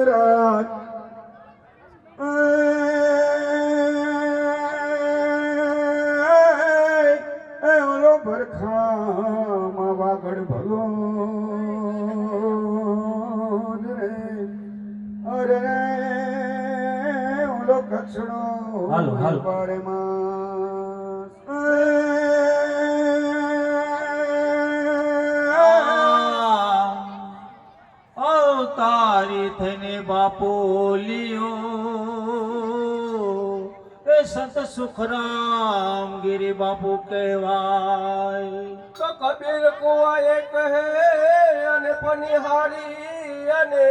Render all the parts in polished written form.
ગુજરાત ઓલો ભરખામાં વાગડ ભલો રે અરે ઓલો કચ્છનો પાડેમાં અવતારી થઈને બાપો લિયો એ સંત સુખરામ ગિરી બાપુ કહેવાય. તો કબીર કુવાએ કહે અને પનિહારી અને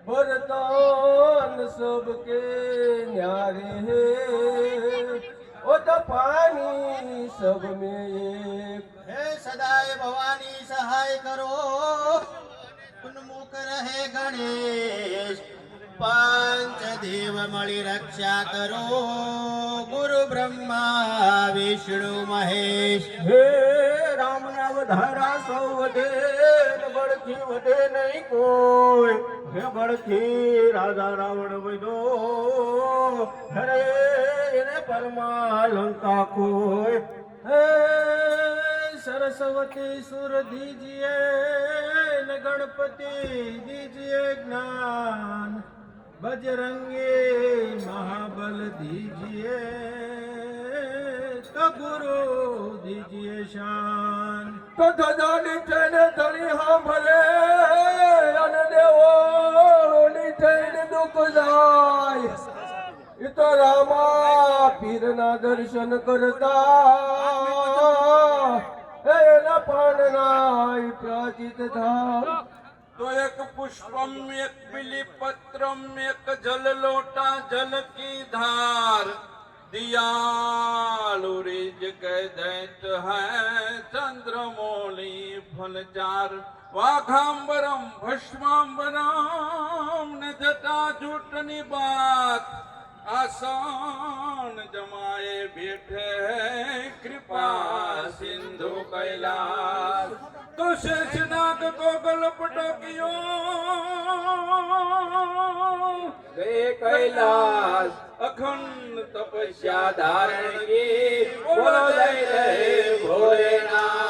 બરતન સબકે ન્યારે હે ઓ તો પાણી સબ में एक હે સદાય ભવાની સહાય કરો ઉન્મુખ રહે ગણેશ પાંચ દેવ મળી રક્ષા કરો ગુરુ બ્રહ્મા વિષ્ણુ મહેશ. હે રામના વધારા સૌ વધે ને બળથી વધે નહીં કોઈ હે બળથી રાજા રાવણ વધો હરે એને પરમા લંકા કોઈ હે सरस्वती सुर दीजिए न गणपति दीजिए ज्ञान बजरंगी महाबल दीजिए तो गुरु दीजिए शान. तो ધજાની થઈને ધણી હા ભલે અને દેવોની થઈને દુઃખ જાય એ તો રામા પીરના દર્શન કરતા એના પાનના પ્રાચિત થા. तो एक पुष्पम एक बिलीपत्रम एक जल लोटा जल की धार दियालु रिज के दैत है चंद्रमौली फलचार वाघांबरम भस्मांबरम न जटा झूठनी बात आसान जमाए बैठे हैं कृपा सिंधु कैलाश. तो शेषनाग को गलपटकियो गए कैलाश अखंड तपस्या धारण की बोलो जय जय भोलेनाथ.